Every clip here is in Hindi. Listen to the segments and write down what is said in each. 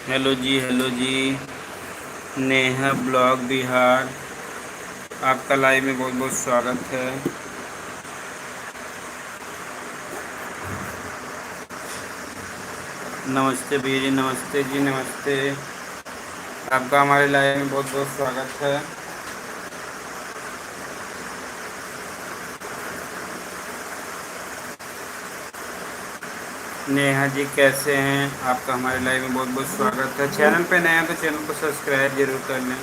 हेलो जी। नेहा ब्लॉग बिहार, आपका लाइव में बहुत बहुत स्वागत है। नमस्ते भैया जी, नमस्ते जी, नमस्ते। आपका हमारे लाइव में बहुत बहुत स्वागत है। नेहा जी कैसे हैं? आपका हमारे लाइव में बहुत बहुत स्वागत है। चैनल पे नए हैं तो चैनल को सब्सक्राइब जरूर कर लें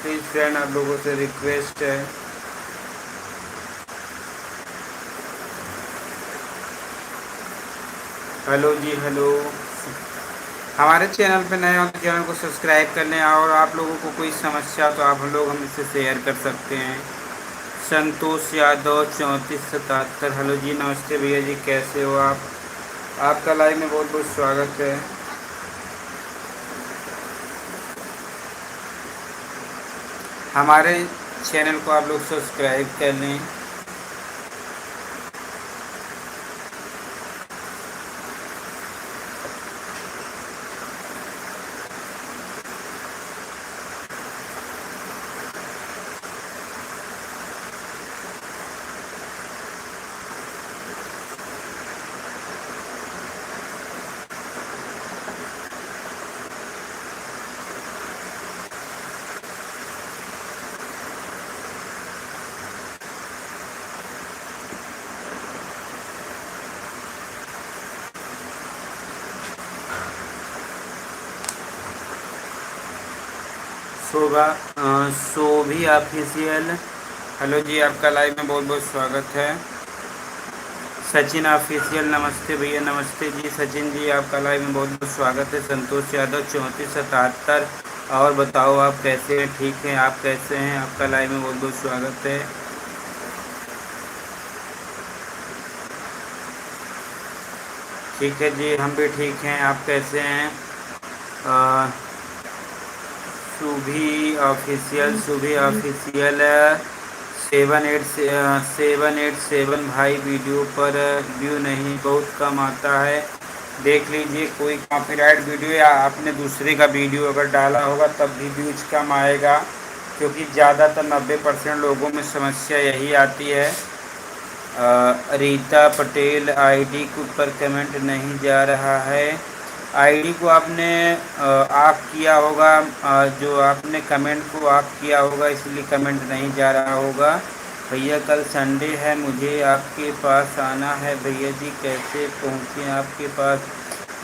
प्लीज़ फ्रेंड, आप लोगों से रिक्वेस्ट है। Hello ji, hello. हमारे चैनल पे नए हो तो चैनल को सब्सक्राइब कर लें, और आप लोगों को कोई समस्या तो आप लोग हमसे शेयर कर सकते हैं। संतोष यादव 3477, हेलो जी, नमस्ते भैया जी, कैसे हो आप? आपका लाइव में बहुत बहुत स्वागत है। हमारे चैनल को आप लोग सब्सक्राइब कर लें। शोभा शोभी ऑफिशियल, हेलो जी, आपका लाइव में बहुत बहुत स्वागत है। सचिन ऑफिशियल, नमस्ते भैया, नमस्ते जी सचिन जी, आपका लाइव में बहुत बहुत स्वागत है। संतोष यादव 3477, और बताओ आप कैसे हैं? ठीक हैं? आप कैसे हैं? आपका लाइव में बहुत बहुत स्वागत है। ठीक है जी, हम भी ठीक हैं। आप कैसे हैं? अ, शुभी ऑफिशियल 787 भाई, वीडियो पर व्यू नहीं, बहुत कम आता है। देख लीजिए, कोई कॉपीराइट वीडियो या आपने दूसरे का वीडियो अगर डाला होगा तब भी व्यूज कम आएगा, क्योंकि ज़्यादातर 90% लोगों में समस्या यही आती है। रीता पटेल, आईडी के ऊपर कमेंट नहीं जा रहा है। आईडी को आपने ऑफ किया होगा, जो आपने कमेंट को ऑफ किया होगा, इसलिए कमेंट नहीं जा रहा होगा। भैया कल संडे है, मुझे आपके पास आना है। भैया जी कैसे पहुँचे आपके पास?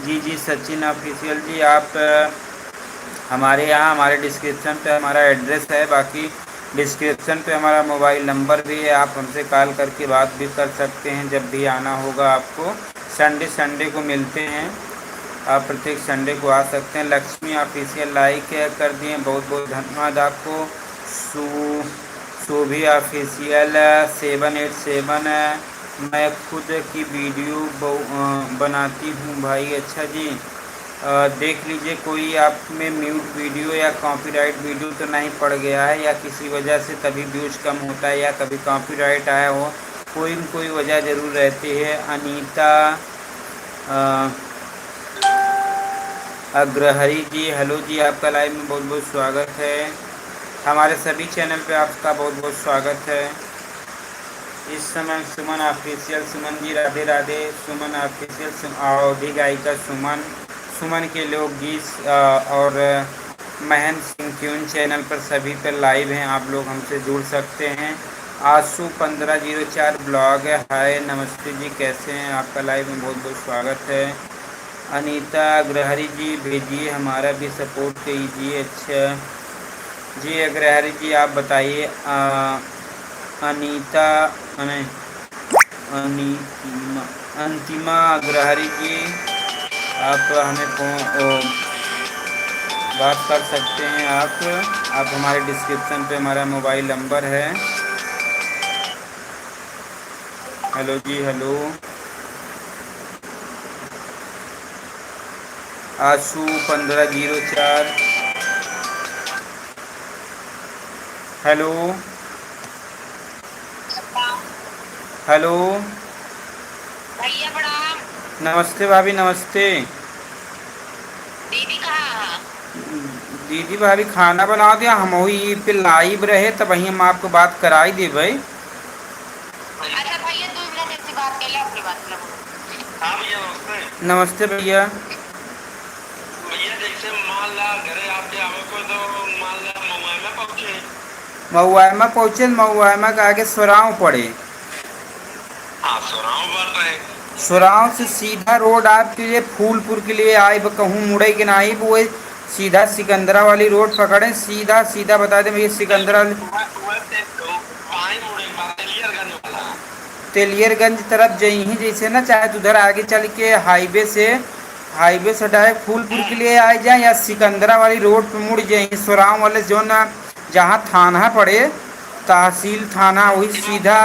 जी जी सचिन ऑफिशियल जी, आप हमारे यहाँ हमारे डिस्क्रिप्शन पे हमारा एड्रेस है, बाकी डिस्क्रिप्शन पे हमारा मोबाइल नंबर भी है, आप हमसे कॉल करके बात भी कर सकते हैं जब भी आना होगा आपको। संडे को मिलते हैं, आप प्रत्येक संडे को आ सकते हैं। लक्ष्मी ऑफिशियल लाइक कर दिए, बहुत बहुत धन्यवाद आपको। सू शोभी ऑफिशियल 787, मैं खुद की वीडियो बनाती हूँ भाई। अच्छा जी, देख लीजिए कोई आप में म्यूट वीडियो या कॉपीराइट वीडियो तो नहीं पड़ गया है, या किसी वजह से तभी व्यूज कम होता है, या कभी कॉपीराइट आया हो, कोई न कोई वजह ज़रूर रहती है। अनीता अग्रहरी जी, हेलो जी, आपका लाइव में बहुत बहुत स्वागत है। हमारे सभी चैनल पे आपका बहुत बहुत स्वागत है। इस समय सुमन ऑफिशियल, सुमन जी राधे राधे। सुमन ऑफिशियल अवधी गायिका सुमन, सुमन के लोकगीत और महेंद्र सिंह ट्यून चैनल पर सभी पर लाइव हैं, आप लोग हमसे जुड़ सकते हैं। आशु 1504 ब्लॉग है, हाय नमस्ते जी, कैसे हैं? आपका लाइव में बहुत बहुत स्वागत है। अनीता अग्रहरी जी, भेजिए, हमारा भी सपोर्ट कीजिए। अच्छा जी अग्रहरी जी, आप बताइए। अनीता नहीं, अनितिमा अंतिमा अग्रहरी जी, आप हमें बात कर सकते हैं। आप हमारे डिस्क्रिप्शन पे हमारा मोबाइल नंबर है। Hello ji, hello. आशु 1504, हेलो हेलो। भैया प्रणाम। नमस्ते भाभी, नमस्ते। दीदी दीदी भाभी खाना बना दिया, हम वही पे लाइव रहे तब वही हम आपको बात कराई दे भाई। अच्छा भैया 2 मिनट ऐसी बात कर ले, अपनी बात कर लो। हाँ भैया नमस्ते। नमस्ते भैया। भैया जैसे मान ला घरे आपके आवे को तो मान ला मुंबई में पहुंचे। महुआमा पहुँचे, महुआमा के आगे सोराव पड़े। हाँ सोराव बढ़ रहे। सोराव से सीधा रोड आपके लिए फूलपुर के लिए आए, कहूँ मुड़े के ना आई वो सीधा सिकंदरा वाली रोड पकड़े, सीधा सीधा बता दें भैया सिकंदरा तेलियरगंज तरफ जाइए जैसे ना, चाहे तो उधर आगे चल के हाईवे से डायरेक्ट फूलपुर के लिए आ जाए या सिकंदरा वाली रोड पे मुड़ जाइए। सोराव वाले जो ना जहाँ थाना पड़े, तहसील थाना, वही सीधा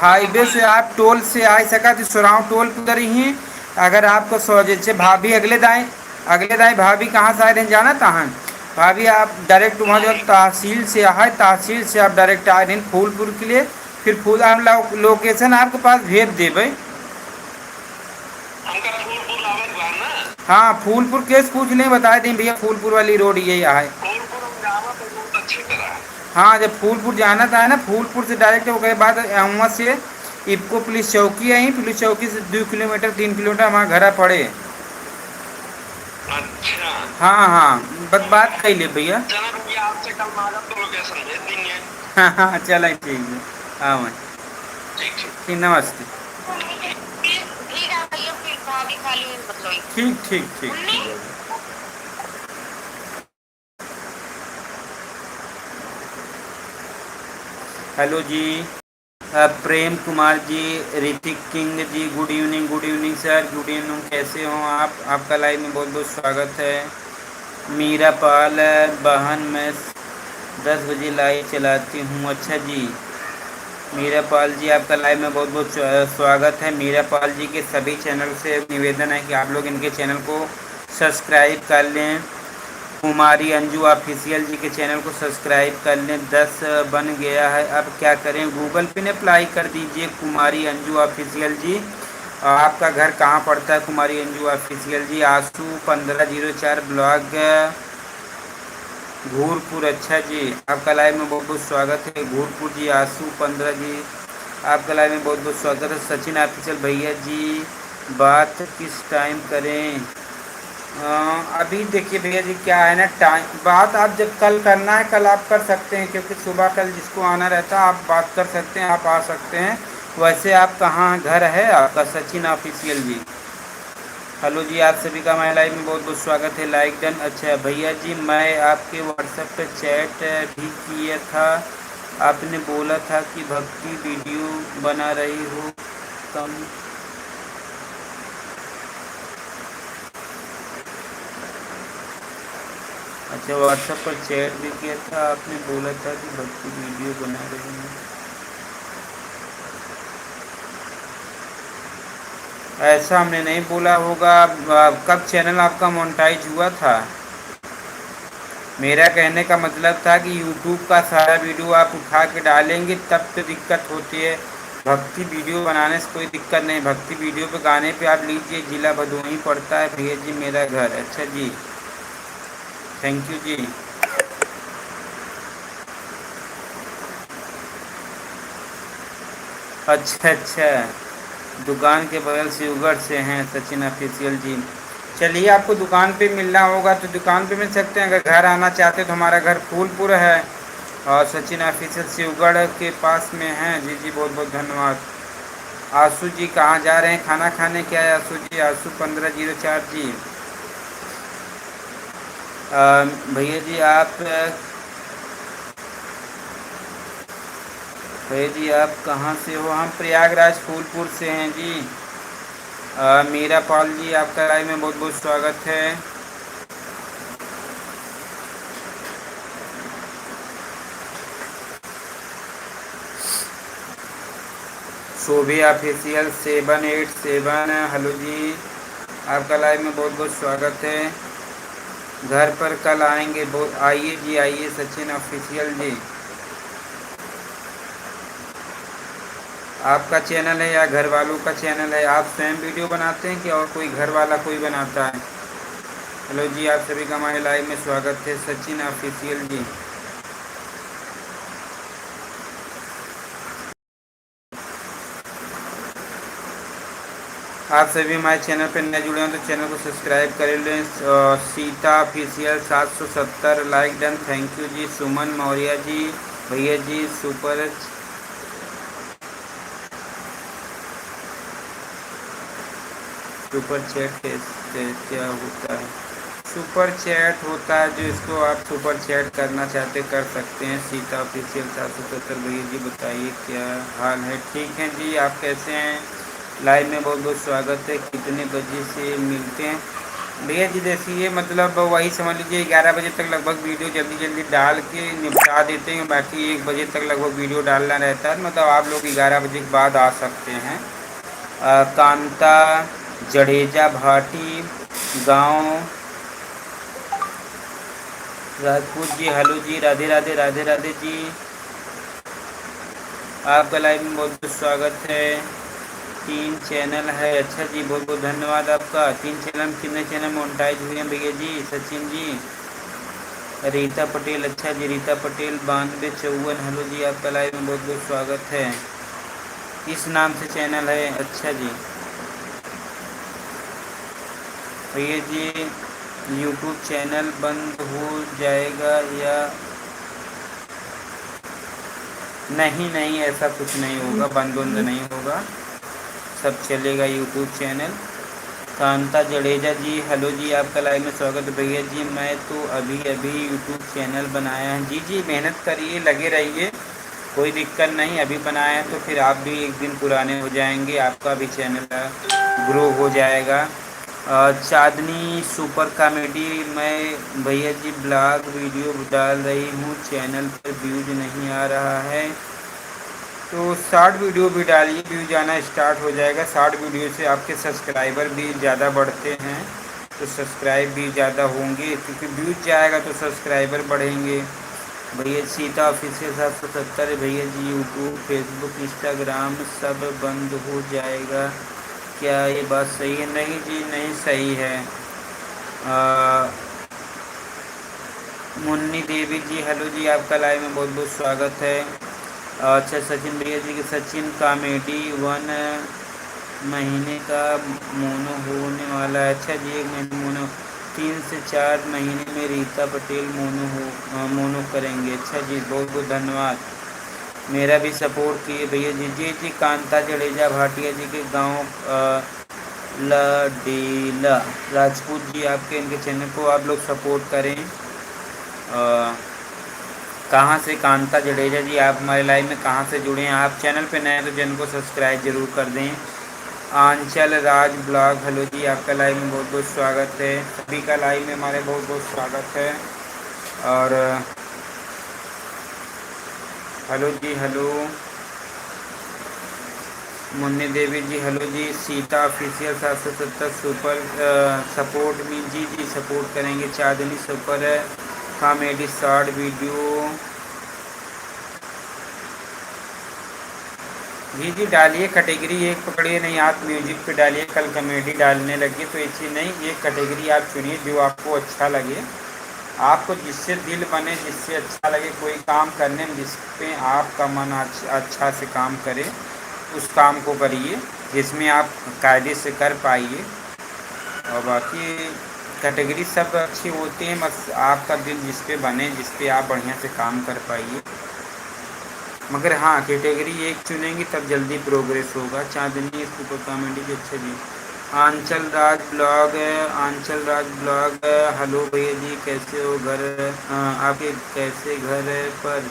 हाईवे से आप टोल से आ सका तो सोराव टोल पे उधर ही। अगर आपको जैसे भाभी अगले दाएं भाभी कहाँ से आए रहे जाना तहाँ भाभी आप डायरेक्ट वहाँ जो तहसील से आए, तहसील से आप डायरेक्ट आए रहे फूलपुर के लिए, फिर फूल हम लोकेशन आपके पास भेज देवे। हाँ फूलपुर केस पूछ लें, बता दें भैया फूलपुर वाली रोड यही है। हाँ जब फूलपुर जाना था ना, फूलपुर से डायरेक्ट उसके बाद वहाँ से इफको पुलिस चौकी आई, पुलिस चौकी से 2 किलोमीटर 3 किलोमीटर हमारा घर पड़े। अच्छा हाँ हाँ बस बात कर ले भैया। आपसे कल मांगा तो लोकेशन भेज देंगे। हाँ हाँ चलें ठीक है। हाँ मैं ठीक नमस्ते। ठीक है भैया फिर भाभी खाली बताइए। ठीक ठीक ठीक। Hello ji, Prem Kumar ji, Hrithik King ji, good evening sir, good evening, कैसे हो आप? आपका लाइव में बहुत बहुत स्वागत है। मीरा पाल बहन, मैं 10 बजे लाइव चलाती हूँ। अच्छा जी मीरा पाल जी, आपका लाइव में बहुत बहुत स्वागत है। मीरा पाल जी के सभी चैनल से निवेदन है कि आप लोग इनके चैनल को सब्सक्राइब कर लें। कुमारी अंजू ऑफिशियल जी के चैनल को सब्सक्राइब कर लें। 10 बन गया है, अब क्या करें? गूगल पे ने अप्लाई कर दीजिए कुमारी अंजू ऑफिशियल जी। आपका घर कहाँ पड़ता है कुमारी अंजू ऑफिशियल जी? आंसू 1504 ब्लॉक घूरपुर। अच्छा जी आपका लाइव में बहुत बहुत स्वागत है। घूरपुर जी आंसू 15 जी, आपका लाइव में बहुत बहुत स्वागत है। सचिन ऑफिशियल भैया जी, बात किस टाइम करें? अभी देखिए भैया जी क्या है ना, टाइम बात आप जब कल करना है कल आप कर सकते हैं, क्योंकि सुबह कल जिसको आना रहता है आप बात कर सकते हैं, आप आ सकते हैं। वैसे आप कहाँ घर है आपका? सचिन ऑफिशियल जी। हेलो जी, आप सभी का हमारे लाइव में बहुत बहुत स्वागत है। Like done. अच्छा भैया जी, मैं आपके व्हाट्सएप पे चैट भी किया था, आपने बोला था कि भक्ति वीडियो बना रही हो कम। अच्छा व्हाट्सएप पर चैट भी किया था, आपने बोला था कि भक्ति वीडियो बना रही हैं। ऐसा हमने नहीं बोला होगा। कब चैनल आपका मोनेटाइज हुआ था? मेरा कहने का मतलब था कि यूट्यूब का सारा वीडियो आप उठा के डालेंगे तब तो दिक्कत होती है। भक्ति वीडियो बनाने से कोई दिक्कत नहीं। भक्ति वीडियो पे गाने पे आप लीजिए, जिला भदोही पड़ता है भैया जी मेरा घर। अच्छा जी थैंक यू जी। अच्छा दुकान के बगल से उगड़ से हैं सचिन ऑफिशियल जी। चलिए आपको दुकान पे मिलना होगा तो दुकान पे मिल सकते हैं, अगर घर आना चाहते तो हमारा घर फूलपुर है और सचिन ऑफिशियल से उगड़ के पास में है। जी जी बहुत बहुत धन्यवाद। आंसू जी कहाँ जा रहे हैं खाना खाने? क्या है आंसू जी? आंसू 1504 जी। भैया जी आप कहाँ से हो? हम प्रयागराज फूलपुर से हैं जी। मीरा पाल जी आपका लाइव में बहुत बहुत स्वागत है। शोभी ऑफिशियल 787, हेलो जी आपका लाइव में बहुत बहुत स्वागत है। घर पर कल आएंगे? बहुत आइए जी आइए सचिन ऑफिशियल जी। आपका चैनल है या घर वालों का चैनल है? आप स्वयं वीडियो बनाते हैं कि और कोई घर वाला कोई बनाता है? हेलो जी, आप सभी का हमारे लाइव में स्वागत है। सचिन ऑफिशियल जी, आप सभी हमारे चैनल पर नए जुड़े हैं तो चैनल को सब्सक्राइब कर लें। Sita official 770 like done, thank you ji. Suman Maurya ji, भैया जी सुपर चैट कैसे क्या होता है? सुपर चैट होता है जो इसको आप सुपर चैट करना चाहते कर सकते हैं। सीता ऑफिशियल 770 भैया जी बताइए क्या हाल है? ठीक है जी, आप कैसे हैं? लाइव में बहुत बहुत स्वागत है। कितने बजे से मिलते हैं भैया जी? देखिए मतलब वही समझ लीजिए 11 बजे तक लगभग वीडियो जल्दी जल्दी डाल के निपटा देते हैं। बाकी 1 बजे तक लगभग वीडियो डालना रहता है। मतलब आप लोग 11 बजे के बाद आ सकते हैं। कांता जडेजा भाटी गांव राजपूत जी, हेलो जी, राधे राधे राधे राधे जी, आपका लाइव में बहुत बहुत स्वागत है। 3 चैनल है, अच्छा जी, बहुत बहुत धन्यवाद आपका। 3 चैनल, कितने चैनल मोनेटाइज हुए हैं भैया जी? सचिन जी, रीता पटेल, अच्छा जी, रीता पटेल 9254, हेलो जी, आपका लाइव में बहुत बहुत स्वागत है। इस नाम से चैनल है, अच्छा जी भैया जी। यूट्यूब चैनल बंद हो जाएगा या नहीं? नहीं, ऐसा कुछ नहीं होगा, बंद बंद नहीं होगा, सब चलेगा यूट्यूब चैनल। कांता जडेजा जी, हेलो जी, आपका लाइव में स्वागत है भैया जी। मैं तो अभी अभी यूट्यूब चैनल बनाया है। जी जी, मेहनत करिए, लगे रहिए, कोई दिक्कत नहीं। अभी बनाया है तो फिर आप भी एक दिन पुराने हो जाएंगे, आपका भी चैनल ग्रो हो जाएगा। चांदनी सुपर कॉमेडी, मैं भैया जी ब्लॉग वीडियो डाल रही हूँ, चैनल पर व्यूज नहीं आ रहा है तो शॉर्ट वीडियो भी डालिए, व्यूज आना स्टार्ट हो जाएगा। शॉर्ट वीडियो से आपके सब्सक्राइबर भी ज़्यादा बढ़ते हैं तो सब्सक्राइब भी ज़्यादा होंगे, क्योंकि व्यूज जाएगा तो सब्सक्राइबर बढ़ेंगे। भैया सीता ऑफिशियल 770, भैया जी यूट्यूब फेसबुक इंस्टाग्राम सब बंद हो जाएगा क्या? ये बात सही है? नहीं जी, नहीं सही है। मुन्नी देवी जी, हेलो जी, आपका लाइव में बहुत बहुत स्वागत है। अच्छा, सचिन भैया जी के सचिन कॉमेडी 1 महीने का मोनो होने वाला है, अच्छा जी, 1 महीने मोनो, 3 से 4 महीने में रीता पटेल मोनो करेंगे, अच्छा जी, बहुत बहुत धन्यवाद। मेरा भी सपोर्ट किए भैया जी। जी जी, कांता जडेजा भाटिया जी के गांव लडेला राजपूत जी, आपके इनके चैनल को आप लोग सपोर्ट करें। कहाँ से कांता जडेजा जी, आप हमारे लाइव में कहाँ से जुड़े हैं? आप चैनल पे नए हैं तो चैनल को सब्सक्राइब जरूर कर दें। आंचल राज ब्लॉग, हेलो जी, आपका लाइव में बहुत बहुत स्वागत है। सभी का लाइव में हमारे बहुत बहुत स्वागत है। और hello ji, hello Munni Devi ji, hello ji. Sita official 770 super support me, जी जी सपोर्ट करेंगे। Chandni super comedy short video, जी जी डालिए, कैटेगरी एक पकड़िए, नहीं आप म्यूजिक पे डालिए, कल कॉमेडी डालने लगे तो ऐसी नहीं, ये कैटेगरी आप चुनिए जो आपको अच्छा लगे, आपको जिससे दिल बने, जिससे अच्छा लगे कोई काम करने में, जिस पे आपका मन अच्छा से काम करे, उस काम को करिए जिसमें आप कायदे से कर पाइए। और बाकी कैटेगरी सब अच्छी होती हैं, बस आपका दिल जिस पे बने, जिस पे आप बढ़िया से काम कर पाइए। मगर हाँ, कैटेगरी एक चुनेंगी तब जल्दी प्रोग्रेस होगा। चांदनी सुपर कॉमेडी की, अच्छा जी। आंचल राज ब्लॉग, आंचल राज ब्लॉग, हेलो भैया जी, कैसे हो? घर आपके कैसे घर पर?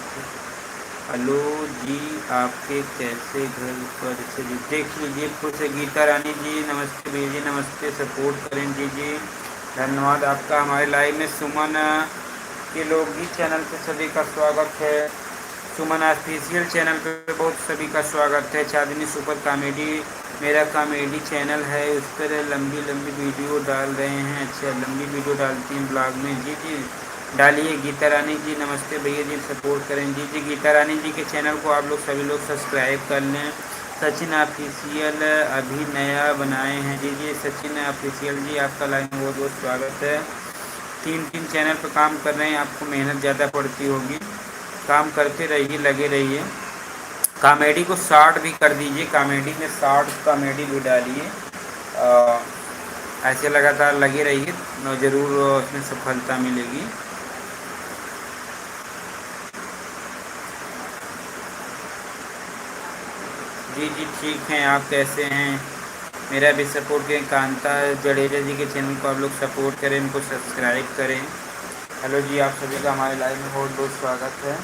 हेलो जी, आपके कैसे घर पर? अच्छा जी, देख लीजिए खुद से। गीता रानी जी, नमस्ते भैया जी, नमस्ते, सपोर्ट करें जी जी, धन्यवाद आपका हमारे लाइव में। सुमन के लोकगीत चैनल पे सभी का स्वागत है। सुमन ऑफिशियल चैनल पे बहुत सभी का स्वागत है। चांदनी सुपर कॉमेडी मेरा कॉमेडी चैनल है, उस पर लंबी लंबी वीडियो डाल रहे हैं। अच्छा, लंबी वीडियो डालती हैं ब्लॉग में, जी जी डालिए। गीता रानी जी, नमस्ते भैया जी, सपोर्ट करें जी जी। गीता रानी जी के चैनल को आप लोग सभी लोग सब्सक्राइब कर लें। सचिन ऑफिशियल अभी नया बनाए हैं। जी जी सचिन ऑफिशियल जी, आपका लाइन में बहुत बहुत स्वागत है। 3 चैनल पर काम कर रहे हैं, आपको मेहनत ज़्यादा पड़ती होगी, काम करते रहिए, लगे रहिए। कॉमेडी को शॉर्ट भी कर दीजिए, कॉमेडी में शॉर्ट कॉमेडी भी डालिए। ऐसे लगातार लगे रहिए, ज़रूर उसमें सफलता मिलेगी। जी जी ठीक हैं, आप कैसे हैं? मेरा भी सपोर्ट करें, कांता जडेजा जी के चैनल को आप लोग सपोर्ट करें, इनको सब्सक्राइब करें। हेलो जी, आप सभी का हमारे लाइव में बहुत बहुत स्वागत है।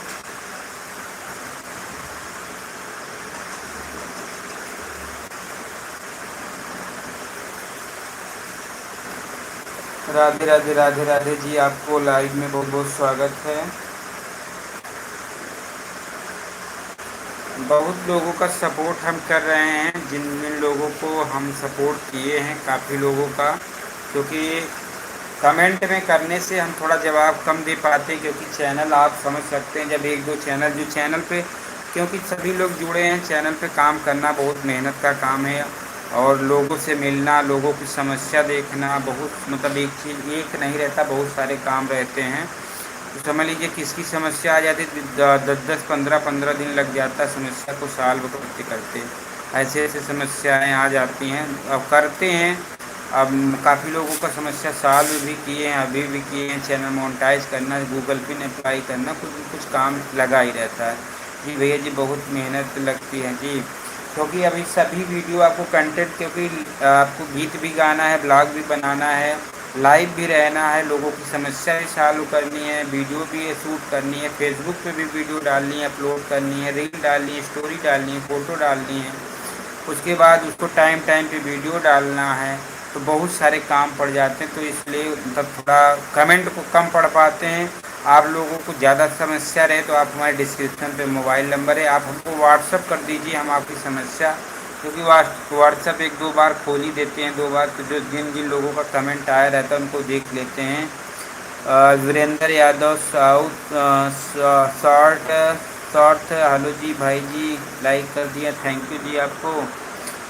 राधे राधे राधे राधे जी, आपको लाइव में बहुत बहुत स्वागत है। बहुत लोगों का सपोर्ट हम कर रहे हैं, जिन जिन लोगों को हम सपोर्ट किए हैं, काफ़ी लोगों का, क्योंकि कमेंट में करने से हम थोड़ा जवाब कम दे पाते हैं, क्योंकि चैनल आप समझ सकते हैं, जब 1-2 चैनल जो चैनल पे, क्योंकि सभी लोग जुड़े हैं चैनल पे, काम करना बहुत मेहनत का काम है, और लोगों से मिलना, लोगों की समस्या देखना, बहुत मतलब एक चीज़ एक नहीं रहता, बहुत सारे काम रहते हैं। तो समझ लीजिए किसकी समस्या आ जाती है 10-10, 15-15 दिन लग जाता है समस्या को सॉल्व करते करते। ऐसे ऐसे समस्याएं आ जाती हैं, अब करते हैं। अब काफ़ी लोगों का समस्या सॉल्व भी किए हैं, अभी भी किए हैं। चैनल मोनेटाइज करना, गूगल पिन अप्लाई करना, कुछ न कुछ काम लगा ही रहता है। जी भैया जी, बहुत मेहनत लगती है जी, क्योंकि अभी सभी वीडियो आपको कंटेंट, क्योंकि आपको गीत भी गाना है, ब्लॉग भी बनाना है, लाइव भी रहना है, लोगों की समस्या भी सॉल्व करनी है, वीडियो भी शूट करनी है, फेसबुक पे भी वीडियो डालनी है, अपलोड करनी है, रील डालनी है, स्टोरी डालनी है, फ़ोटो डालनी है, उसके बाद उसको टाइम टाइम पे वीडियो डालना है, तो बहुत सारे काम पड़ जाते हैं। तो इसलिए मतलब थोड़ा कमेंट को कम पढ़ पाते हैं। आप लोगों को ज़्यादा समस्या रहे तो आप हमारे डिस्क्रिप्शन पे मोबाइल नंबर है, आप हमको व्हाट्सअप कर दीजिए, हम आपकी समस्या, क्योंकि व्हाट्सअप 1-2 बार खोल ही देते हैं, 2 बार, तो जो जिन जिन लोगों का कमेंट आया रहता है उनको देख लेते हैं। Virendra Yadav south short short, hello ji भाई जी, लाइक कर दिया, थैंक यू जी आपको।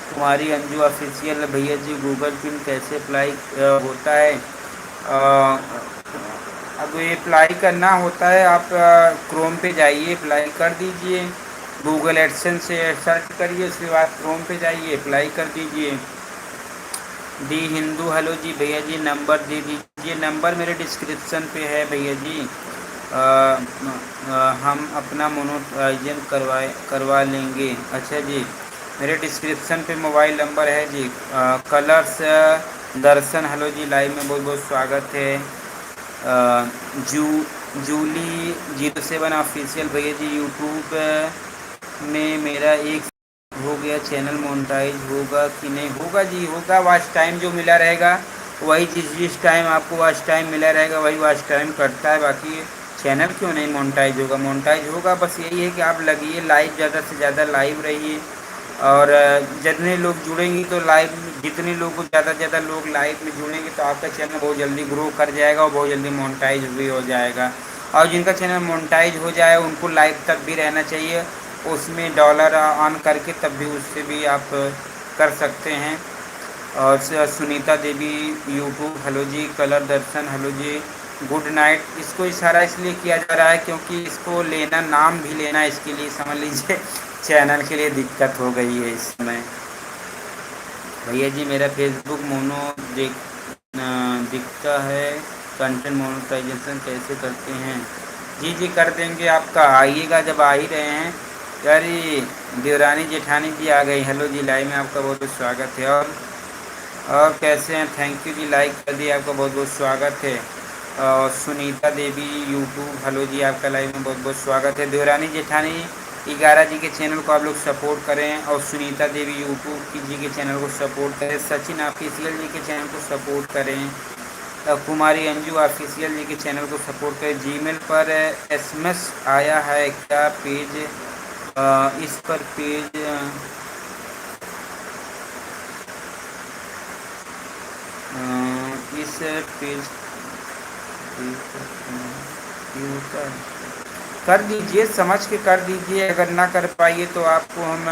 कुमारी अंजू ऑफिशियल, भैया जी गूगल पिन कैसे अप्लाई होता है? अब ये अप्लाई करना होता है, आप क्रोम पे जाइए, अप्लाई कर दीजिए, गूगल एडसेंस से सर्च करिए, उसके बाद क्रोम पे जाइए, अप्लाई कर दीजिए। दी हिंदू, हेलो जी भैया जी, नंबर दे दीजिए। नंबर मेरे डिस्क्रिप्शन पे है भैया जी। हम अपना मोनेटाइजेशन करवा लेंगे। अच्छा जी, मेरे डिस्क्रिप्शन पे मोबाइल नंबर है जी। कलर्स दर्शन, हेलो जी, लाइव में बहुत बहुत स्वागत है। जूली 07 ऑफिशियल, भैया जी यूट्यूब में मेरा एक हो गया, चैनल मोनेटाइज होगा कि नहीं? होगा जी, होगा। वॉच टाइम जो मिला रहेगा वही, जिस टाइम आपको वॉच टाइम मिला रहेगा वही वॉच टाइम करता है, बाकी चैनल क्यों नहीं मोनेटाइज होगा? मोनेटाइज होगा। बस यही है कि आप लगिए, लाइव ज़्यादा से ज़्यादा लाइव रहिए, और जितने लोग जुड़ेंगे तो लाइव, जितने लोग ज़्यादा से ज़्यादा लोग लाइव में जुड़ेंगे तो आपका चैनल बहुत जल्दी ग्रो कर जाएगा और बहुत जल्दी मोनेटाइज भी हो जाएगा। और जिनका चैनल मोनेटाइज हो जाए उनको लाइव तक भी रहना चाहिए, उसमें डॉलर ऑन करके तब भी उससे भी आप कर सकते हैं। और सुनीता देवी यूट्यूब, हेलो जी। कलर दर्शन, हेलो जी, गुड नाइट। इसको इशारा इसलिए किया जा रहा है क्योंकि इसको लेना, नाम भी लेना, इसके लिए समझ लीजिए चैनल के लिए दिक्कत हो गई है इस समय। भैया जी मेरा फेसबुक मोनो दिखता है, कंटेंट मोनेटाइजेशन कैसे करते हैं? जी जी कर देंगे, आपका आइएगा, जब आ ही रहे हैं। अरे देवरानी जेठानी जी आ गई, हेलो जी, लाइव में आपका बहुत बहुत स्वागत है। और कैसे हैं? थैंक यू जी, लाइक कर दिए, आपका बहुत बहुत स्वागत है। और सुनीता देवी यूट्यूब, हेलो जी, आपका लाइव में बहुत बहुत स्वागत है। देवरानी जेठानी 11 जी के चैनल को आप लोग सपोर्ट करें, और सुनीता देवी यूट्यूब की जी के चैनल को सपोर्ट करें, सचिन ऑफिशियल जी के चैनल को सपोर्ट करें, कुमारी अंजू ऑफिशियल जी के चैनल को सपोर्ट करें। जीमेल पर SMS आया है क्या पेज? इस पर पेज इस पेज होता है, कर दीजिए, समझ के कर दीजिए। अगर ना कर पाइए तो आपको हम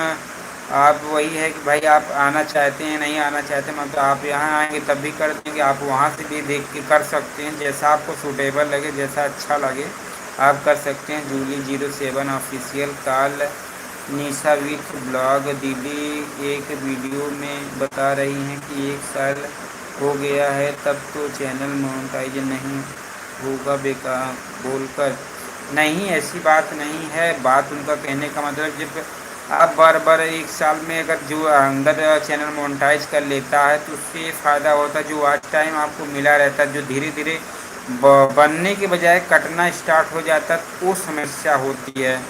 आप वही है कि भाई आप आना चाहते हैं नहीं आना चाहते, मतलब आप यहाँ आएंगे तब भी कर देंगे, आप वहाँ से भी देख के कर सकते हैं, जैसा आपको सूटेबल लगे जैसा अच्छा लगे आप कर सकते हैं। Julie official call. Nisha with blog दीदी एक वीडियो में बता रही हैं कि 1 साल हो गया है तब तो चैनल मोनेटाइज नहीं होगा बेकार बोलकर। नहीं, ऐसी बात नहीं है। बात उनका कहने का मतलब जब आप बार बार 1 साल में अगर जो अंदर चैनल मोनेटाइज कर लेता है तो उससे ये फ़ायदा होता है, जो वॉच टाइम आपको मिला रहता है जो धीरे धीरे बनने के बजाय कटना स्टार्ट हो जाता है वो समस्या होती है।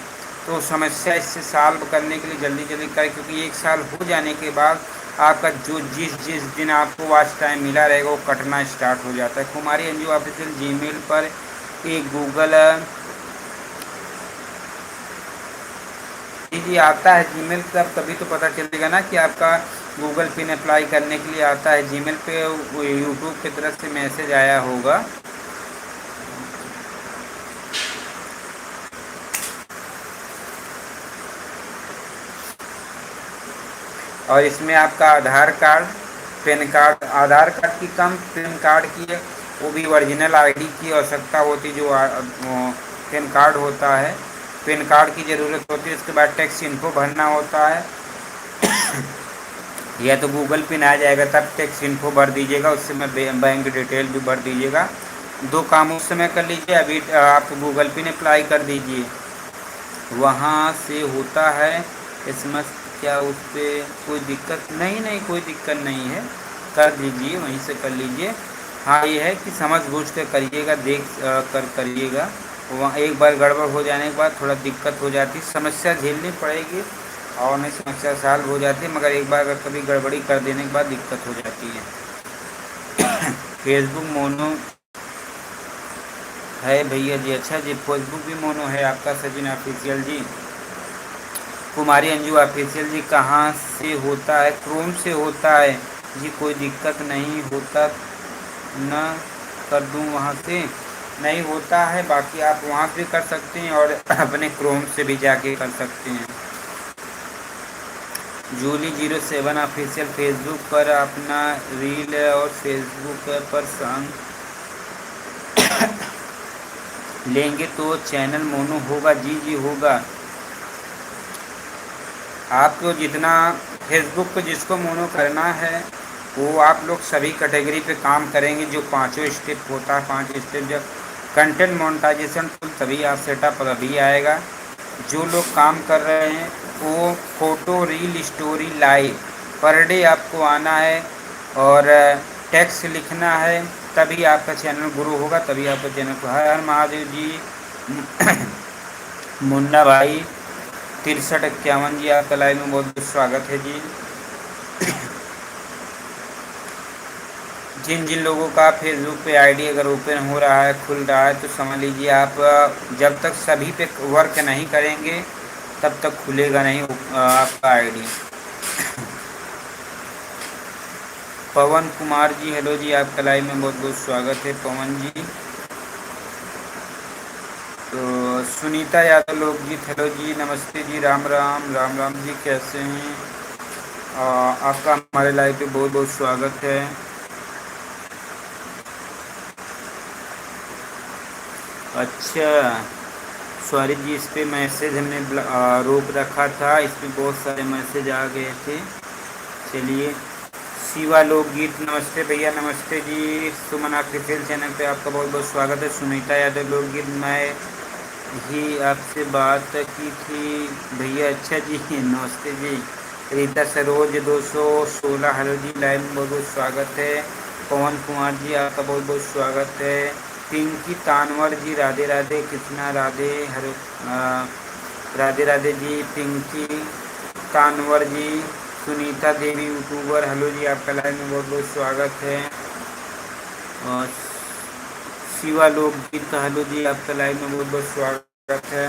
तो समस्या इससे सॉल्व करने के लिए जल्दी जल्दी करें, क्योंकि 1 साल हो जाने के बाद आपका जो जिस जिस दिन आपको वॉच टाइम मिला रहेगा वो कटना स्टार्ट हो जाता है। कुमारी अंजू ऑफिशियल जीमेल पर एक गूगल जी आता है जीमेल तब तभी तो पता चलेगा ना कि आपका गूगल पिन अप्लाई करने के लिए आता है जीमेल पे, यूट्यूब की तरफ से मैसेज आया होगा। और इसमें आपका आधार कार्ड, पैन कार्ड, आधार कार्ड की कम पैन कार्ड की है, वो भी ओरिजिनल आईडी की आवश्यकता होती जो पैन कार्ड होता है, पैन कार्ड की ज़रूरत होती है। उसके बाद टैक्स इन्फो भरना होता है, या तो गूगल पिन आ जाएगा तब टैक्स इन्फो भर दीजिएगा, उससे मैं बैंक डिटेल भी भर दीजिएगा। 2 काम उस समय कर लीजिए। अभी आप गूगल पिन अप्लाई कर दीजिए, वहाँ से होता है एसएमएस। क्या उस पर कोई दिक्कत नहीं? नहीं कोई दिक्कत नहीं है, कर दीजिए, वहीं से कर लीजिए। हाँ ये है कि समझ बूझ कर करिएगा, देख कर करिएगा। वहाँ एक बार गड़बड़ हो जाने के बाद थोड़ा दिक्कत हो जाती, समस्या झेलनी पड़ेगी और नहीं समस्या सॉल्व हो जाती है, मगर एक बार अगर कभी गड़बड़ी कर देने के बाद दिक्कत हो जाती है। फेसबुक मोनो है भैया जी? अच्छा जी, फेसबुक भी मोनो है आपका सचिन ऑफिशियल जी। कुमारी अंजू ऑफिशियल जी कहाँ से होता है? क्रोम से होता है जी, कोई दिक्कत नहीं होता न कर दूँ वहाँ से? नहीं होता है, बाकी आप वहाँ से कर सकते हैं और अपने क्रोम से भी जाके कर सकते हैं। जूली07 ऑफिशियल फेसबुक पर अपना रील और फेसबुक पर सॉन्ग लेंगे तो चैनल मोनो होगा? जी जी होगा। आपको जितना फेसबुक पे जिसको मोनो करना है वो आप लोग सभी कैटेगरी पे काम करेंगे, जो 5 स्टेप होता है, 5 स्टेप जब कंटेंट मोनेटाइजेशन तभी आप सेटअप अभी आएगा। जो लोग काम कर रहे हैं वो photo reel story live per day आपको आना है और टेक्स्ट लिखना है, तभी आपका चैनल ग्रो होगा, तभी आपका चैनल को। हर हर महादेव जी। मुन्ना भाई 6351 जी, आपका लाइव में बहुत बहुत स्वागत है जी। जिन जिन लोगों का फेसबुक पे आईडी अगर ओपन हो रहा है, खुल रहा है, तो समझ लीजिए आप जब तक सभी पे वर्क नहीं करेंगे तब तक खुलेगा नहीं आपका आईडी। पवन कुमार जी हेलो जी, आपका लाइव में बहुत बहुत स्वागत है पवन जी। तो सुनीता यादव लोकगीत हेलो जी, नमस्ते जी, राम राम राम राम जी, कैसे हैं? आपका हमारे लाइव पे बहुत बहुत स्वागत है। अच्छा सॉरी जी, इस पे मैसेज हमने रोक रखा था, इस पे बहुत सारे मैसेज आ गए थे। चलिए, शिवा लोकगीत नमस्ते भैया, नमस्ते जी। सुमन ऑफिशियल चैनल पे आपका बहुत बहुत स्वागत है। सुनीता यादव लोकगीत मैं ही आपसे बात की थी भैया। अच्छा जी, नमस्ते जी। रीता सरोज 216 हेलो जी, लाइव में बहुत बहुत स्वागत है। पवन कुमार जी आपका बहुत बहुत स्वागत है। पिंकी तानवर जी राधे राधे, कृष्णा राधे, हरे राधे राधे जी। पिंकी तानवर जी, सुनीता देवी यूट्यूबर हेलो जी, आपका लाइव में बहुत बहुत स्वागत है। और शिवा लोकगीत हेलो जी, आपका लाइव में बहुत बहुत स्वागत है।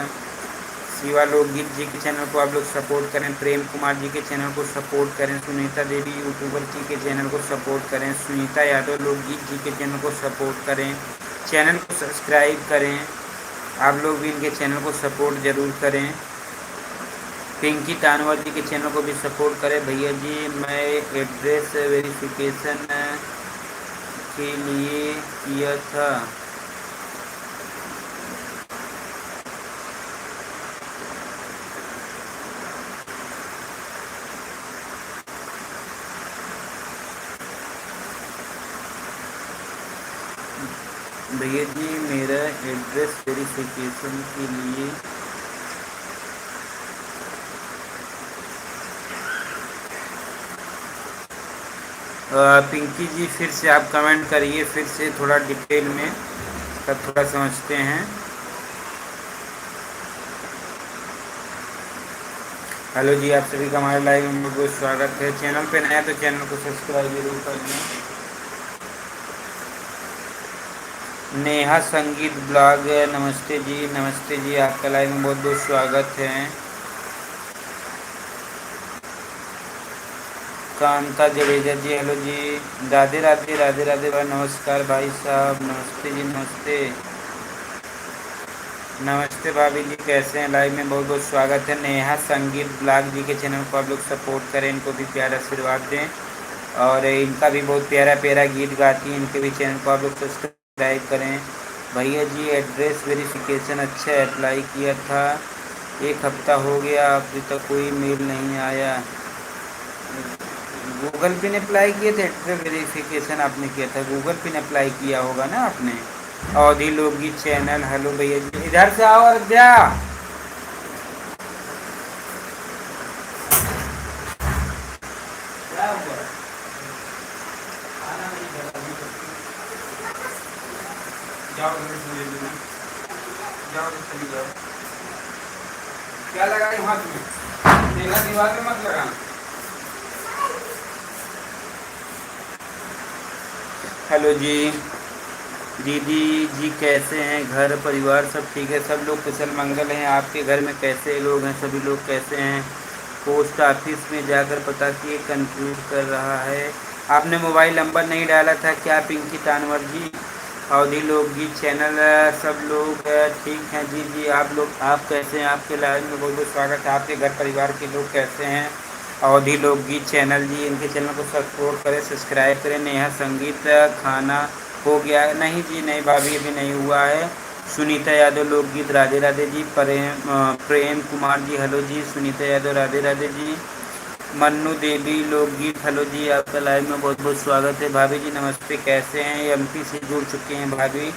शिवा लोकगीत जी के चैनल को आप लोग सपोर्ट करें, प्रेम कुमार जी के चैनल को सपोर्ट करें, सुनीता देवी यूट्यूबर जी के चैनल को सपोर्ट करें, सुनीता यादव लोकगीत जी के चैनल को सपोर्ट करें, चैनल को सब्सक्राइब करें। आप लोग भी इनके चैनल को सपोर्ट ज़रूर करें। पिंकी तानवर जी के चैनल को भी सपोर्ट करें भैया जी। मैं एड्रेस वेरिफिकेशन के लिए किया था। भैया जी मेरा एड्रेस वेरिफिकेशन के लिए पिंकी जी फिर से आप कमेंट करिए, फिर से थोड़ा डिटेल में, तब थोड़ा समझते हैं। हेलो जी, आप सभी का हमारे लाइव में बहुत बहुत स्वागत है। चैनल पे नया तो चैनल को सब्सक्राइब जरूर कर लें। नेहा संगीत ब्लॉग, नमस्ते जी, नमस्ते जी, आपका लाइव में बहुत बहुत स्वागत है। कांता जडेजा जी, हेलो जी, राधे राधे, राधे राधे भाई, नमस्कार भाई साहब, नमस्ते जी, नमस्ते नमस्ते भाभी जी, कैसे हैं? लाइव में बहुत बहुत स्वागत है। नेहा संगीत ब्लॉग जी के चैनल को आप लोग सपोर्ट करें, इनको भी प्यारा आशीर्वाद दें, और इनका भी बहुत प्यारा प्यारा गीत गाती हैं, इनके भी चैनल को आप लोग सब्सक्राइब करें। भैया जी एड्रेस वेरिफिकेशन अच्छा अप्लाई किया था, 1 हफ्ता हो गया, अभी तक कोई मेल नहीं आया। गूगल पिन अप्लाई किए थे? एड्रेस वेरिफिकेशन आपने किया था, गूगल पिन अप्लाई किया होगा ना आपने। अवधि लोकगीत चैनल, हेलो भैया जी, इधर से आओ अयोध्या। क्या लगा हाथ में? देखा दीवार में मत लगा। हेलो जी, दीदी जी कैसे हैं? घर परिवार सब ठीक है? सब लोग कुशल मंगल हैं? आपके घर में कैसे लोग हैं? सभी लोग कैसे हैं? पोस्ट ऑफिस में जाकर पता किए, कंफ्यूज कर रहा है। आपने मोबाइल नंबर नहीं डाला था क्या पिंकी तानवर जी? अवधि लोकगीत चैनल, सब लोग ठीक हैं जी। जी आप कैसे हैं? आपके लाइव में बहुत बहुत स्वागत है। आपके घर परिवार के लोग कैसे हैं? अवधि लोकगीत चैनल जी, इनके चैनल को सपोर्ट करें, सब्सक्राइब करें। नेहा संगीत, खाना हो गया? नहीं जी, नहीं भाभी, अभी नहीं हुआ है। सुनीता यादव लोकगीत, राधे राधे जी। प्रेम कुमार जी, हेलो जी। सुनीता यादव, राधे राधे जी। मन्नू देवी लोकगीत, हेलो जी, आपका लाइव में बहुत बहुत स्वागत है। भाभी जी नमस्ते, कैसे हैं? एमपी से जुड़ चुके हैं भाभी।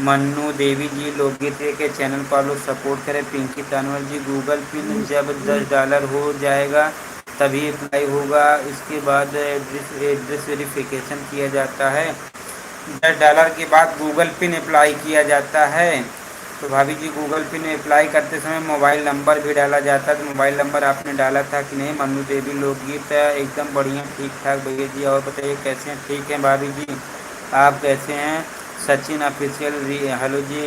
मन्नू देवी जी लोकगीत के चैनल को आप लोग सपोर्ट करें। पिंकी तानवर जी, गूगल पिन जब $10 हो जाएगा तभी अप्लाई होगा, इसके बाद एड्रेस वेरिफिकेशन किया जाता है। $10 के बाद गूगल पिन अप्लाई किया जाता है। तो भाभी जी गूगल पिन अप्लाई करते समय मोबाइल नंबर भी डाला जाता है, तो मोबाइल नंबर आपने डाला था कि नहीं? मन्नू देवी लोकगीत, एकदम बढ़िया, ठीक ठाक भैया जी। और बताइए कैसे हैं? ठीक हैं भाभी जी, आप कैसे हैं? सचिन ऑफिशियल, हेलो जी।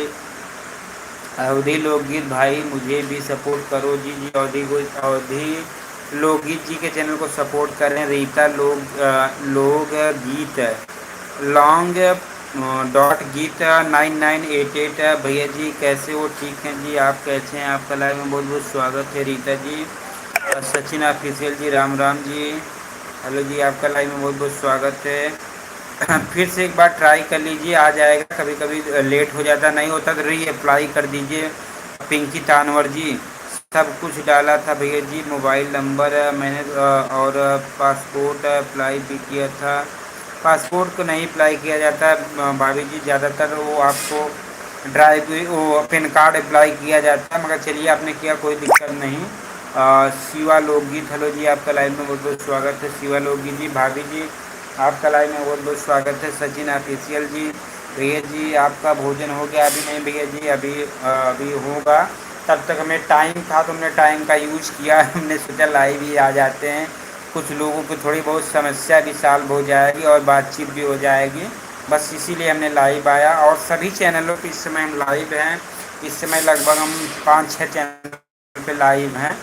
अवधि लोकगीत भाई मुझे भी सपोर्ट करो जी। जी अवधि लोकगीत जी के चैनल को सपोर्ट करें। रीता लोग गीत लॉन्ग .गीत 9988, भैया जी कैसे हो? ठीक हैं जी, आप कैसे हैं? आपका लाइव में बहुत बहुत स्वागत है रीता जी। सचिन ऑफिशियल जी, राम राम जी, हेलो जी, आपका लाइव में बहुत बहुत स्वागत है। फिर से एक बार ट्राई कर लीजिए, आ जाएगा। कभी कभी लेट हो जाता, नहीं होता तो री अप्लाई कर दीजिए। पिंकी तानवर जी, सब कुछ डाला था भैया जी, मोबाइल नंबर मैंने और पासपोर्ट अप्लाई भी किया था। पासपोर्ट को नहीं अप्लाई किया जाता भाभी जी, ज़्यादातर वो आपको वो पैन कार्ड अप्लाई किया जाता है, मगर चलिए आपने किया, कोई दिक्कत नहीं। शिवा लोकगीत, हेलो जी, आपका लाइव में बहुत बहुत स्वागत है। शिवा लोकगीत जी, भाभी जी आपका लाइव में बहुत बहुत स्वागत है। सचिन ऑफिशियल जी, भैया जी आपका भोजन हो गया? अभी नहीं भैया जी, अभी होगा। तब तक हमें टाइम था तो हमने टाइम का यूज किया, हमने सोचा लाइव ही आ जाते हैं। कुछ लोगों को थोड़ी बहुत समस्या भी सॉल्व हो जाएगी और बातचीत भी हो जाएगी, बस इसीलिए हमने लाइव आया। और सभी चैनलों पे इस समय हम लाइव हैं, इस समय लगभग हम 5-6 चैनल पे लाइव हैं,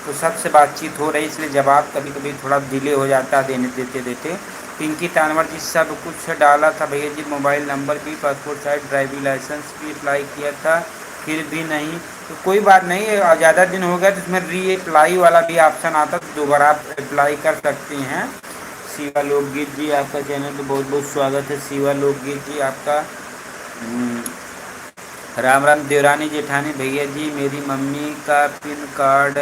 तो सबसे बातचीत हो रही, इसलिए जवाब कभी कभी थोड़ा डिले हो जाता है देते देते। पिंकी तानवर जी, सब कुछ डाला था भैया जी, मोबाइल नंबर भी, पासपोर्ट साइज, ड्राइविंग लाइसेंस भी अप्लाई किया था। फिर भी नहीं, तो कोई बात नहीं, ज़्यादा दिन हो गया तो इसमें री अप्लाई वाला भी ऑप्शन आता, तो दोबारा आप अप्लाई कर सकती हैं। शिवा लोकगीत जी आपका चैनल पे बहुत बहुत स्वागत है। शिवा लोकगीत जी आपका। राम राम देवरानी जेठानी भैया जी, मेरी मम्मी का पिन कार्ड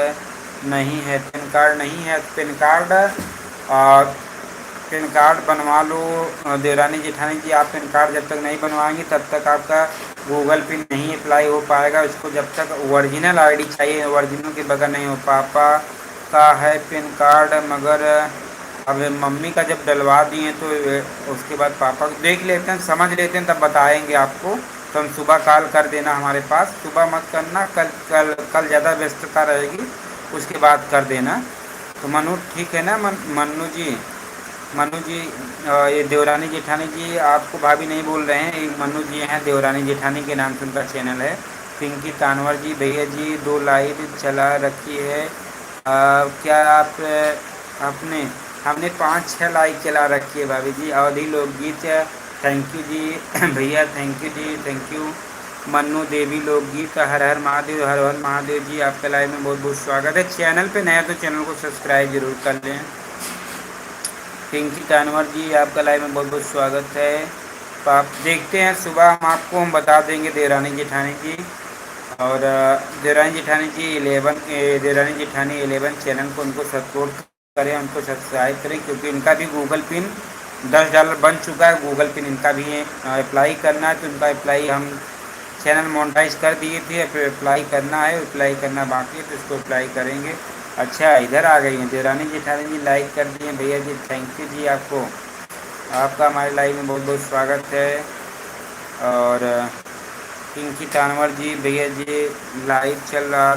नहीं है। पिन कार्ड नहीं है, पिन कार्ड और पिन कार्ड बनवा लो देवरानी जेठानी जी। आप पिन कार्ड जब तक नहीं बनवाएंगी तब तक आपका गूगल पिन नहीं अप्लाई हो पाएगा। उसको जब तक ओरिजिनल आईडी चाहिए, ओरिजिनल के बगैर नहीं हो। पापा का है पिन कार्ड, मगर अब मम्मी का जब डलवा दिए तो उसके बाद पापा को देख लेते हैं, समझ लेते हैं, तब बताएंगे आपको। तो हम सुबह कॉल कर देना हमारे पास, सुबह मत करना, कल कल कल ज़्यादा व्यस्तता रहेगी, उसके बाद कर देना। तो मनु ठीक है ना? मन्नू जी, मनु जी, ये देवरानी जेठानी जी आपको भाभी नहीं बोल रहे हैं, ये मनु जी हैं, देवरानी जेठानी के नाम से उनका चैनल है। पिंकी तानवर जी, भैया जी 2 लाइट चला रखी है, क्या आप आपने हमने 5-6 लाइक चला रखी है भाभी जी। अवधि लोकगीत, थैंक यू जी भैया, थैंक यू जी, थैंक यू। मन्नू देवी लोकगीत, हर हर महादेव, हर हर महादेव जी आपके लाइव में बहुत बहुत स्वागत है। चैनल पे नया तो चैनल को सब्सक्राइब जरूर कर लें। पिंकी तानवर जी आपका लाइव में बहुत बहुत स्वागत है। तो आप देखते हैं, सुबह हम बता देंगे देवरानी जेठानी जी। और देवरानी जेठानी जी 11 चैनल को उनको सपोर्ट करें, उनको सब्सक्राइब करें, क्योंकि इनका भी गूगल पिन $10 बन चुका है। गूगल पिन इनका भी अप्लाई करना है, तो इनका अप्लाई हम चैनल मोनेटाइज कर दिए थे, फिर अप्लाई करना है, अप्लाई करना बाकी है, तो इसको अप्लाई करेंगे। अच्छा, इधर आ गई हैं देवरानी जेठानी जी, लाइक कर दिए भैया जी, थैंक यू जी आपको। आपका हमारे लाइव में बहुत बहुत स्वागत है। और पिंकी तानवर जी, भैया जी लाइव चल रहा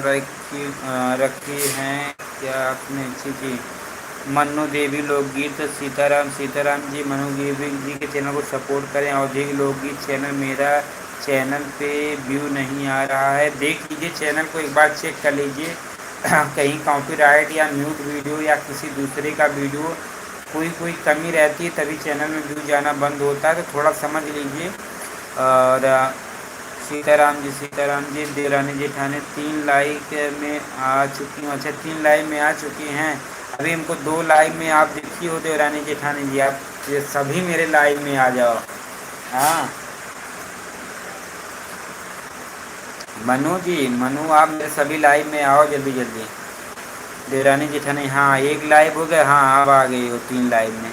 रखी हैं क्या आपने? जी। मन्नू देवी लोकगीत, सीताराम जी, मनु देवी जी के चैनल को सपोर्ट करें। अवधि लोकगीत चैनल, मेरा चैनल पे व्यू नहीं आ रहा है, देख लीजिए चैनल को एक बार चेक कर लीजिए कहीं कॉपीराइट या म्यूट वीडियो या किसी दूसरे का वीडियो कोई कमी रहती है, तभी चैनल में व्यू जाना बंद होता है, तो थोड़ा समझ लीजिए। और सीताराम जी, देवरानी जेठानी 3 लाइक में आ चुकी हूँ। अच्छा, 3 लाइक में आ चुकी हैं, अभी हमको 2 लाइक में आप देखी हो देवरानी जेठानी जी, आप ये सभी मेरे लाइव में आ जाओ। हाँ मनु जी, मनु आप मेरे सभी लाइव में आओ जल्दी जल्दी। देवरानी जेठानी, हाँ 1 लाइव हो गया, हाँ अब आ गई हो 3 लाइव में।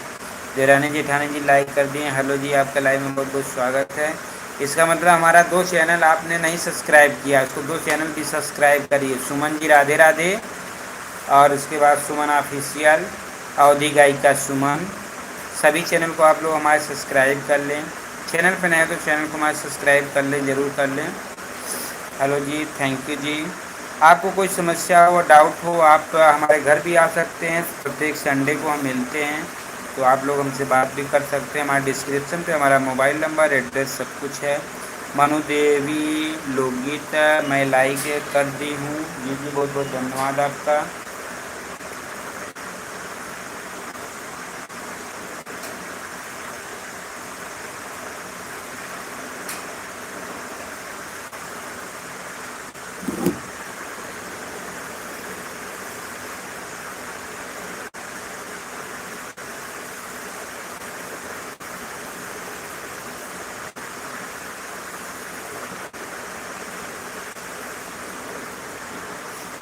देवरानी जेठानी जी लाइक कर दिए। हेलो जी, आपका लाइव में बहुत बहुत स्वागत है। इसका मतलब हमारा 2 चैनल आपने नहीं सब्सक्राइब किया, उसको 2 चैनल भी सब्सक्राइब करिए। सुमन जी राधे राधे, और उसके बाद सुमन ऑफिशियल, अवधि गायिका सुमन, सभी चैनल को आप लोग हमारे सब्सक्राइब कर लें। चैनल पर नए तो चैनल को हमारे सब्सक्राइब कर लें, ज़रूर कर लें। हेलो जी, थैंक यू जी। आपको कोई समस्या हो, डाउट हो, आप हमारे घर भी आ सकते हैं, प्रत्येक संडे को हम मिलते हैं, तो आप लोग हमसे बात भी कर सकते हैं। हमारे डिस्क्रिप्शन पे हमारा मोबाइल नंबर, एड्रेस सब कुछ है। मनु देवी लोकगीत मैं लाइक कर दी हूँ जी, बहुत बहुत धन्यवाद आपका।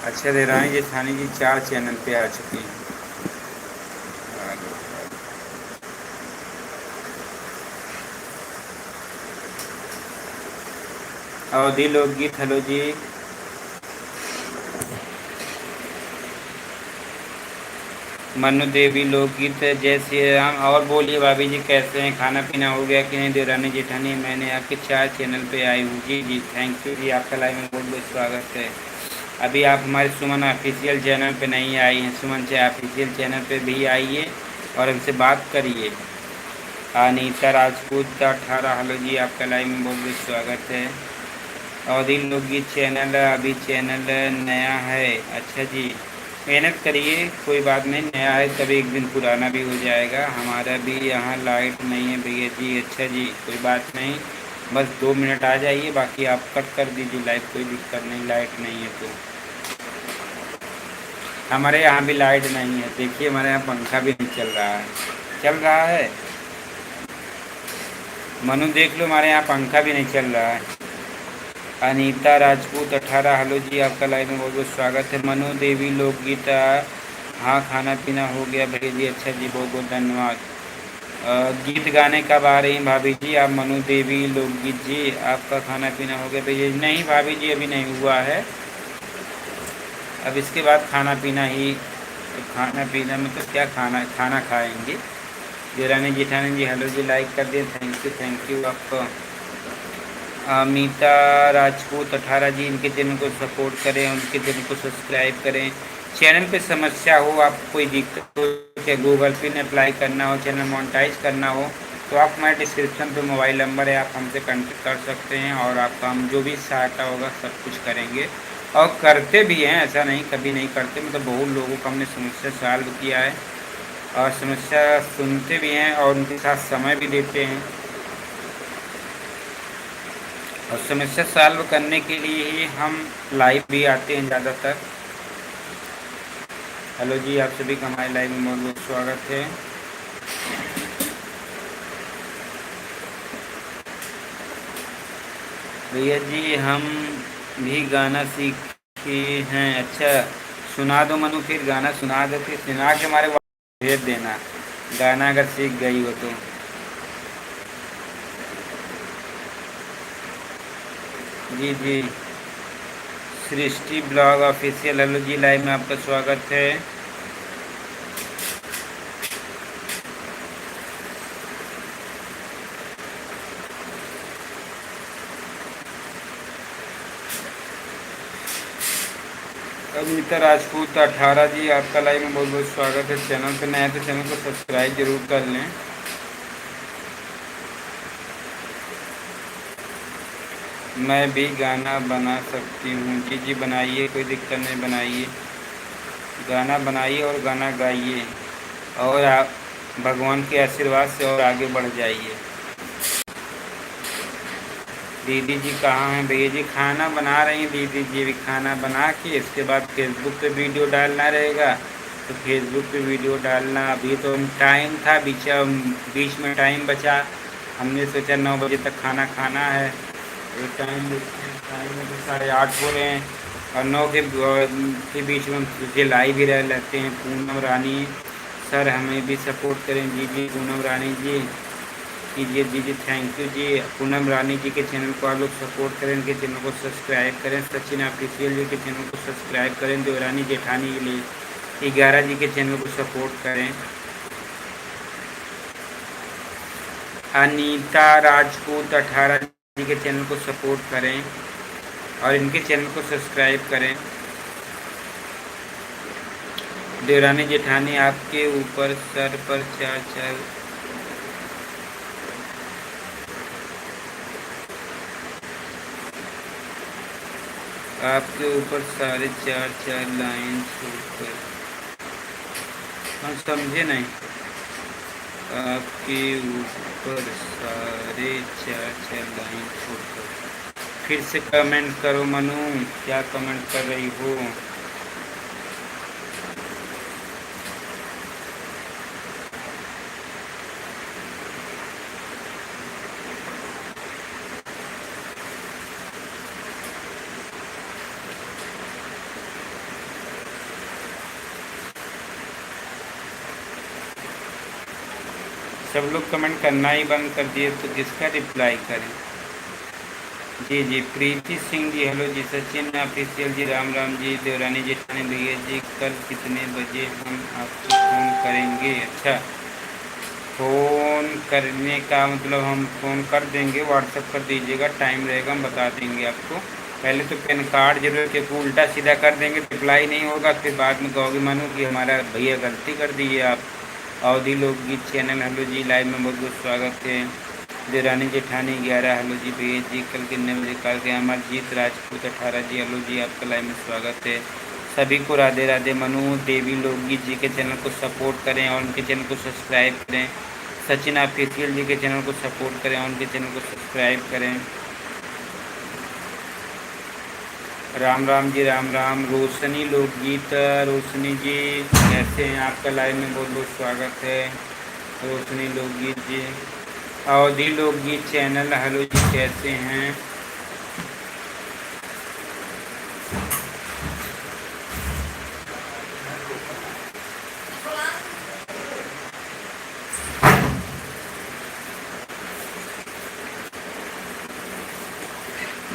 अच्छा, देवरानी जेठानी जी 4 चैनल पे आ चुकी हैं। अवधि लोकगीत, हेलो जी। मनु देवी लोकगीत, जय श्री राम। और बोलिए भाभी जी, कैसे हैं? खाना पीना हो गया कि नहीं? देवरानी जेठानी, मैंने आपके 4 चैनल पे आई हूँ जी, थैंक यू जी, आपका लाइव में बहुत बहुत स्वागत है। अभी आप हमारे सुमन ऑफिशियल चैनल पे नहीं आई हैं, सुमन से ऑफिशियल चैनल पे भी आइए और हमसे बात करिए। अनीता राजपूत 18, हेलो जी, आपका लाइव में बहुत बहुत स्वागत है। अवधि लोकगीत चैनल, अभी चैनल नया है। अच्छा जी, मेहनत करिए, कोई बात नहीं, नया है कभी एक दिन पुराना भी हो जाएगा। हमारा भी यहाँ लाइट नहीं है भैया जी। अच्छा जी, कोई बात नहीं, बस 2 मिनट आ जाइए, बाकी आप कट कर दीजिए लाइव, कोई दिक्कत नहीं, लाइट नहीं है तो। हमारे यहाँ भी लाइट नहीं है, देखिए हमारे यहाँ पंखा भी नहीं चल रहा है। चल रहा है मनु, देख लो हमारे यहाँ पंखा भी नहीं चल रहा है। अनीता राजपूत 18, हेलो जी, आपका लाइव में बहुत बहुत स्वागत है। मनु देवी लोकगीत, हाँ खाना पीना हो गया भैया जी, अच्छा जी, बहुत बहुत धन्यवाद। गीत गाने कब आ रही हैं भाभी जी आप? मनु देवी लोकगीत जी, आपका खाना पीना हो गया भैया? नहीं भाभी जी, अभी नहीं हुआ है, अब इसके बाद खाना पीना ही। तो खाना पीना में तो क्या, खाना खाएंगे। देवरानी जेठानी जी हेलो जी, लाइक कर दिए, थैंक यू आपका। अमिता राजपूत 18 जी, इनके चैनल को सपोर्ट करें, उनके चैनल को सब्सक्राइब करें। चैनल पे समस्या हो, आप कोई दिक्कत हो, चाहे गूगल पे अप्लाई करना हो, चैनल मोनेटाइज करना हो, तो आप हमारे डिस्क्रिप्शन पे मोबाइल नंबर है, आप हमसे कॉन्टेक्ट कर सकते हैं और आपका हम जो भी सहायता होगा सब कुछ करेंगे। और करते भी हैं, ऐसा नहीं कभी नहीं करते, मतलब बहुत लोगों को हमने समस्या सॉल्व किया है और समस्या सुनते भी हैं और उनके साथ समय भी देते हैं। और समस्या सॉल्व करने के लिए ही हम लाइव भी आते हैं ज़्यादातर। हेलो जी, आप सभी का हमारे लाइव में बहुत बहुत स्वागत है। भैया जी हम भी गाना सीखे हैं, अच्छा सुना दो मनु, फिर गाना सुना दो, फिर सुना के हमारे भेज देना गाना अगर सीख गई हो तो। जी जी, सृष्टि ब्लॉग ऑफिशियल, हेलो जी, लाइव में आपका स्वागत है। अमिता राजपूत 18 जी, आपका लाइव में बहुत बहुत स्वागत है। चैनल पे नया है तो चैनल को सब्सक्राइब जरूर कर लें। मैं भी गाना बना सकती हूँ? जी जी बनाइए, कोई दिक्कत नहीं, बनाइए गाना, बनाइए और गाना गाइए और आप भगवान के आशीर्वाद से और आगे बढ़ जाइए। दीदी जी कहाँ हैं? भैया जी खाना बना रही हैं दीदी जी, अभी खाना बना के इसके बाद फेसबुक पे वीडियो डालना रहेगा, तो फेसबुक पे वीडियो डालना। अभी तो टाइम था, बीच में टाइम बचा, हमने सोचा 9 बजे तक खाना खाना है, तो टाइम में तो 8:30 हो रहे हैं और 9 के बीच में तुझे लाइव भी रह लेते हैं। पूनम रानी सर हमें भी सपोर्ट करें। जी जी पूनम रानी जी कीजिए, जी जी थैंक यू जी। पूनम रानी जी के चैनल को आप लोग सपोर्ट करें, इनके चैनल को सब्सक्राइब करें। सचिन ऑफिशियल जी के चैनल को सब्सक्राइब करें। देवरानी जेठानी के लिए 11 जी के चैनल को सपोर्ट करें। अनीता राजपूत 18 जी के चैनल को सपोर्ट करें और इनके चैनल को सब्सक्राइब करें। देवरानी जेठानी आपके ऊपर सर पर 4 आपके ऊपर 4.5 लाइन छोड़कर, हम समझे नहीं। आपके ऊपर 4.5 लाइन छोड़कर फिर से कमेंट करो मनु, क्या कमेंट कर रही हो? सब लोग कमेंट करना ही बंद कर दिए तो किसका रिप्लाई करें? जी जी प्रीति सिंह जी हेलो जी। सचिन ऑफिशियल जी राम राम जी। देवरानी जेठानी भैया जी कल कितने बजे हम आपको फ़ोन करेंगे? अच्छा फ़ोन करने का मतलब हम फ़ोन कर देंगे, व्हाट्सएप कर दीजिएगा, टाइम रहेगा हम बता देंगे आपको। पहले तो पैन कार्ड जरूर, क्योंकि उल्टा सीधा कर देंगे रिप्लाई नहीं होगा, फिर बाद में कहोगे मानो कि हमारा भैया गलती कर दी है आप। अवधि लोकगीत चैनल हेलो जी, लाइव में बहुत बहुत स्वागत है। देवरानी जेठानी 11 हेलो जी। भैया जी कल कितने बजे कॉल किया? अमरजीत राजपूत 18 जी हेलो जी, आपका लाइव में स्वागत है। सभी को राधे राधे। मनु देवी लोकगीत जी के चैनल को सपोर्ट करें और उनके चैनल को सब्सक्राइब करें। सचिन ऑफिशियल जी के चैनल को सपोर्ट करें, उनके चैनल को सब्सक्राइब करें। राम राम जी, राम राम। रोशनी लोकगीत, रोशनी जी कैसे हैं? आपका लाइव में बहुत बहुत स्वागत है। रोशनी लोकगीत जी, अवधि लोकगीत चैनल, हेलो जी कैसे हैं?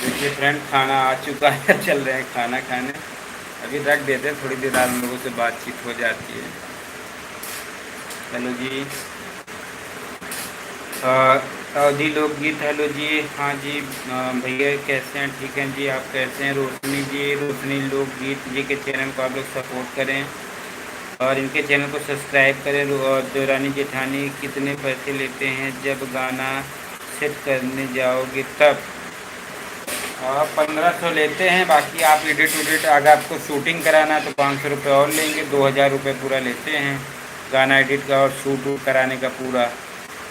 देखिए फ्रेंड, खाना आ चुका है, चल रहे हैं खाना खाने। अभी रख देते हैं, थोड़ी देर आप लोगों से बातचीत हो जाती है। हेलो जी, अवधि लोकगीत, हेलो जी। हाँ जी भैया कैसे हैं? ठीक हैं जी, आप कैसे हैं? रोशनी जी, रोशनी लोकगीत जी के चैनल को आप लोग सपोर्ट करें और इनके चैनल को सब्सक्राइब करें। और देवरानी जेठानी कितने पैसे लेते हैं जब गाना सेट करने जाओगे तब? 1500 लेते हैं, बाकी आप एडिट उडिट अगर आपको शूटिंग कराना है तो 500 रुपये और लेंगे। 2000 रुपये पूरा लेते हैं गाना एडिट का और शूट वूट कराने का पूरा।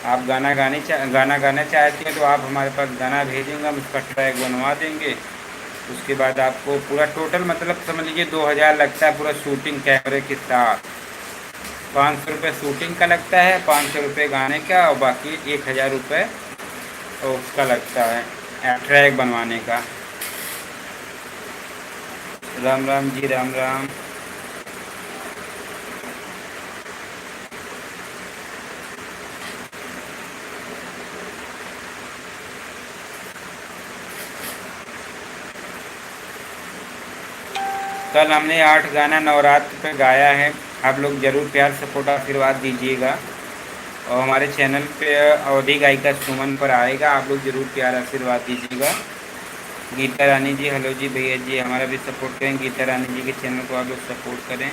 आप गाना गाना चाहते हैं तो आप हमारे पास गाना भेजेंगे, हम उसका ट्रैक बनवा देंगे। उसके बाद आपको पूरा टोटल मतलब समझ लीजिए 2000 लगता है पूरा शूटिंग कैमरे के साथ। 500 रुपये शूटिंग का लगता है, 500 रुपये गाने का और बाकी 1000 रुपये उसका लगता है ट्रैक बनवाने का। राम राम जी, राम राम। कल हमने 8 गाना नवरात्र पे गाया है। आप लोग ज़रूर प्यार सपोर्ट आशीर्वाद दीजिएगा और हमारे चैनल पे अवधि गायिका सुमन पर आएगा, आप लोग ज़रूर प्यार आशीर्वाद दीजिएगा। गीता रानी जी, हेलो जी भैया जी, हमारा भी सपोर्ट करें। गीता रानी जी के चैनल को आप लोग सपोर्ट करें।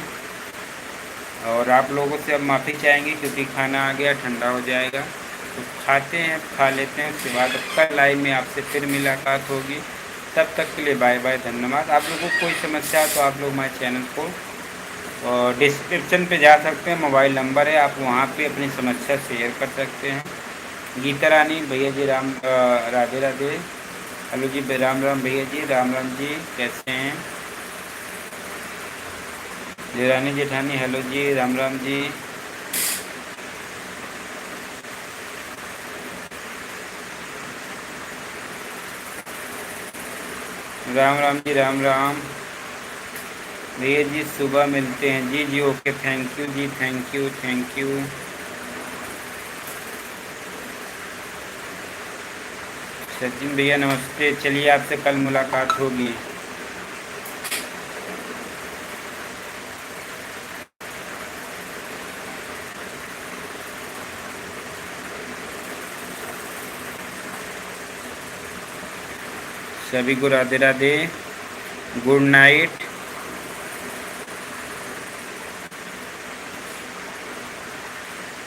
और आप लोगों से अब माफ़ी चाहेंगे क्योंकि खाना आ गया, ठंडा हो जाएगा तो खाते हैं, खा लेते हैं। उसके बाद कल लाइव में आपसे फिर मुलाकात होगी। तब तक के लिए बाय बाय, धन्यवाद। आप लोगों को कोई समस्या हो तो आप लोग हमारे चैनल को और डिस्क्रिप्शन पे जा सकते हैं, मोबाइल नंबर है, आप वहाँ पे अपनी समस्या शेयर कर सकते हैं। गीता रानी भैया जी, राधे राधे। हेलो जी, राम राम भैया जी, राम राम जी कैसे हैं? देवरानी जेठानी, हेलो जी, राम राम जी। राम राम जी, राम राम भैया जी, सुबह मिलते हैं जी। जी ओके, थैंक यू जी, thank you, thank you. Sachin भैया नमस्ते, चलिए आपसे कल मुलाकात होगी। सभी को राधे राधे, गुड नाइट।